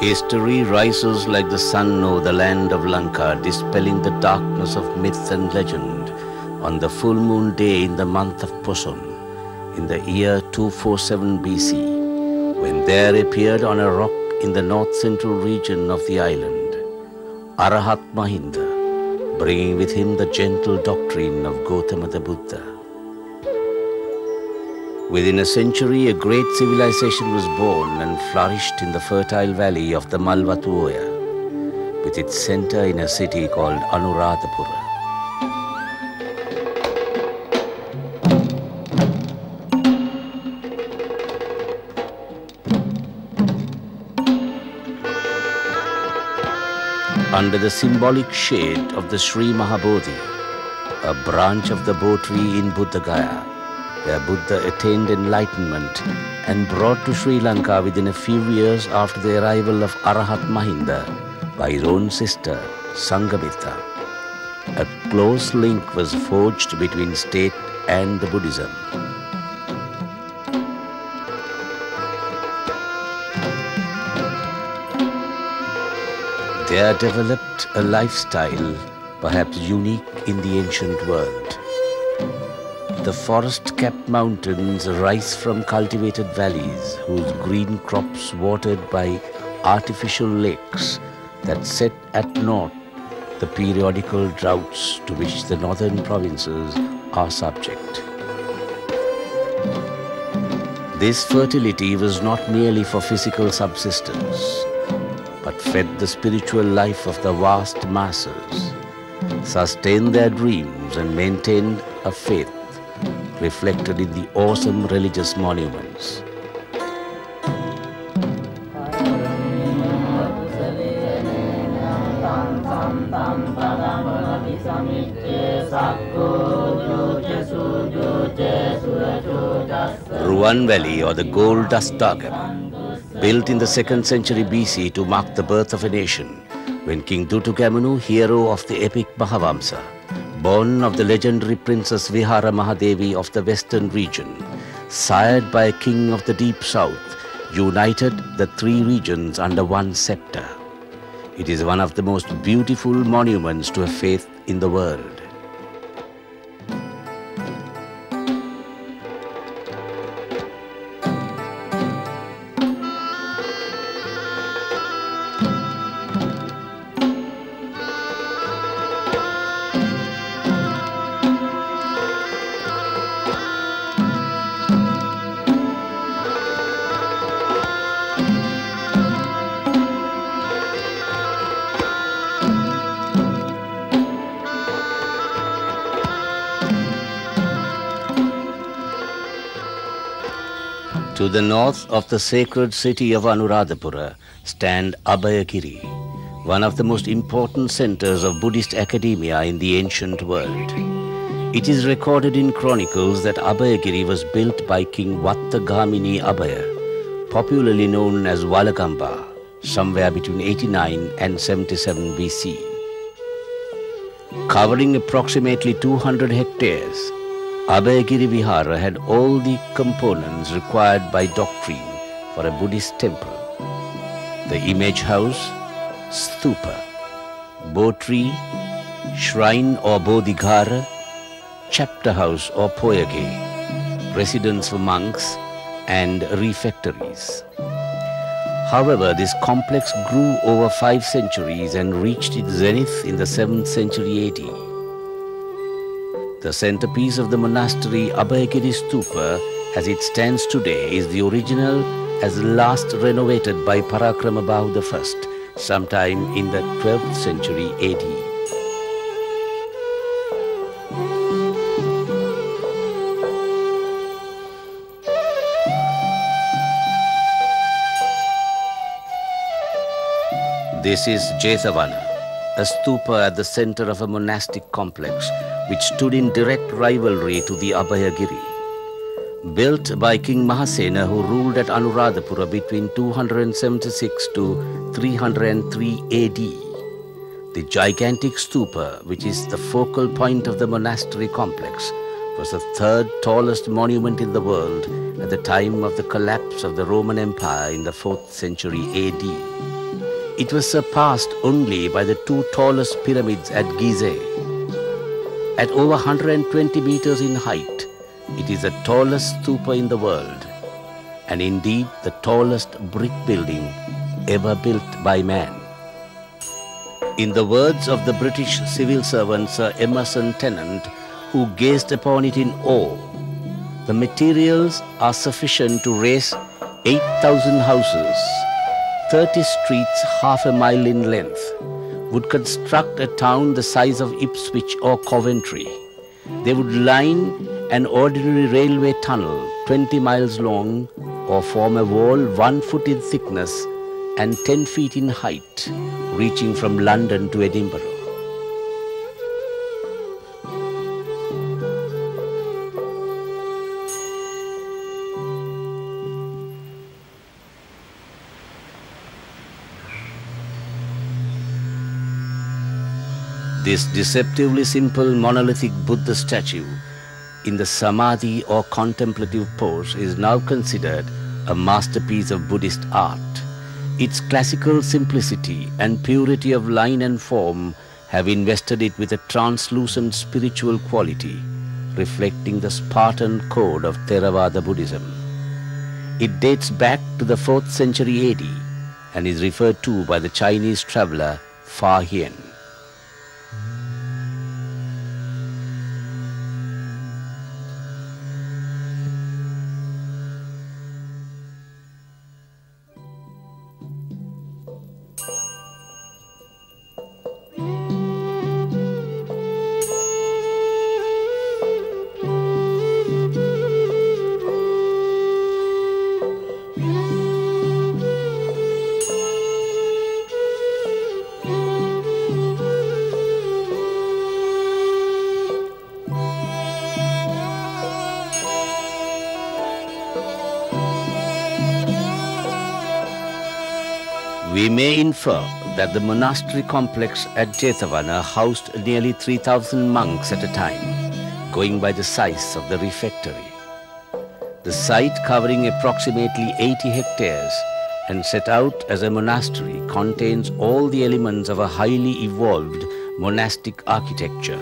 History rises like the sun over the land of Lanka, dispelling the darkness of myth and legend on the full moon day in the month of Pusun, in the year 247 BC, when there appeared on a rock in the north-central region of the island, Arahat Mahinda, bringing with him the gentle doctrine of Gautama the Buddha. Within a century, a great civilization was born and flourished in the fertile valley of the Malwatuoya, with its center in a city called Anuruddha. Under the symbolic shade of the Sri Mahabodhi, a branch of the Bo tree in Buddha Gaya, where Buddha attained enlightenment and brought to Sri Lanka within a few years after the arrival of Arahat Mahinda by his own sister, Sanghamitra. A close link was forged between state and the Buddhism. There developed a lifestyle perhaps unique in the ancient world. The forest-capped mountains rise from cultivated valleys whose green crops watered by artificial lakes that set at naught the periodical droughts to which the northern provinces are subject. This fertility was not merely for physical subsistence, but fed the spiritual life of the vast masses, sustained their dreams and maintained a faith reflected in the awesome religious monuments. Ruan Valley, or the Gold Dust Dagam, built in the 2nd century BC to mark the birth of a nation, when King Dutukamunu, hero of the epic Mahavamsa, born of the legendary Princess Vihara Mahadevi of the western region, sired by a king of the deep south, united the 3 regions under one scepter. It is one of the most beautiful monuments to a faith in the world. To the north of the sacred city of Anuradhapura stand Abeysekara, one of the most important centers of Buddhist academia in the ancient world. It is recorded in chronicles that Abeysekara was built by King Vattagamini Abaya, popularly known as Walagamba, somewhere between 89 and 77 BC. Covering approximately 200 hectares, Abeysekara Vihara had all the components required by doctrine for a Buddhist temple: the image house, stupa, Bo tree, shrine or bodhigara, chapter house or poyage, residence for monks, and refectories. However, this complex grew over 5 centuries and reached its zenith in the 7th century AD. The centerpiece of the monastery, Abeysekara Stupa, as it stands today, is the original as last renovated by Parakramabhu I, sometime in the 12th century AD. This is Jayasinghe, a stupa at the center of a monastic complex which stood in direct rivalry to the Abeysekara. Built by King Mahasena, who ruled at Anuradhapura between 276 to 303 AD. The gigantic stupa, which is the focal point of the monastery complex, was the 3rd tallest monument in the world at the time of the collapse of the Roman Empire in the 4th century AD. It was surpassed only by the two tallest pyramids at Gizeh. At over 120 meters in height, it is the tallest stupa in the world, and indeed the tallest brick building ever built by man. In the words of the British civil servant Sir Emerson Tennant, who gazed upon it in awe, the materials are sufficient to raise 8,000 houses, 30 streets half a mile in length, would construct a town the size of Ipswich or Coventry. They would line an ordinary railway tunnel 20 miles long or form a wall 1 foot in thickness and 10 feet in height, reaching from London to Edinburgh. This deceptively simple monolithic Buddha statue in the Samadhi or contemplative pose is now considered a masterpiece of Buddhist art. Its classical simplicity and purity of line and form have invested it with a translucent spiritual quality, reflecting the Spartan code of Theravada Buddhism. It dates back to the 4th century AD and is referred to by the Chinese traveler Fa Hien. We may infer that the monastery complex at Jetavana housed nearly 3,000 monks at a time, going by the size of the refectory. The site, covering approximately 80 hectares and set out as a monastery, contains all the elements of a highly evolved monastic architecture.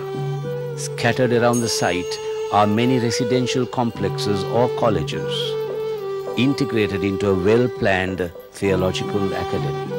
Scattered around the site are many residential complexes or colleges, integrated into a well-planned theological academy.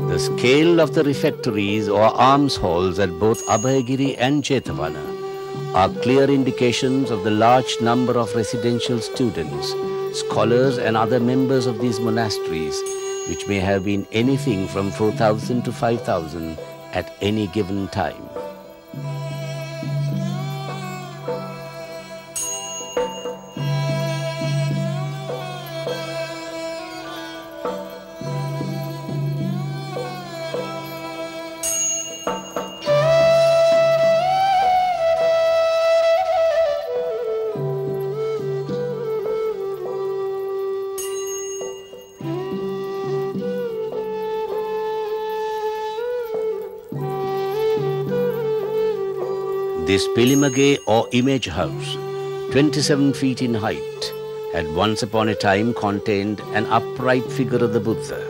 The scale of the refectories or alms halls at both Abeysekara and Jetavana are clear indications of the large number of residential students, scholars and other members of these monasteries, which may have been anything from 4,000 to 5,000 at any given time. This Pilimage or image house, 27 feet in height, had once upon a time contained an upright figure of the Buddha.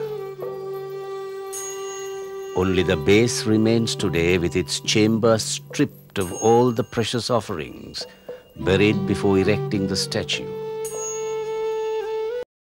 Only the base remains today with its chamber stripped of all the precious offerings, buried before erecting the statue.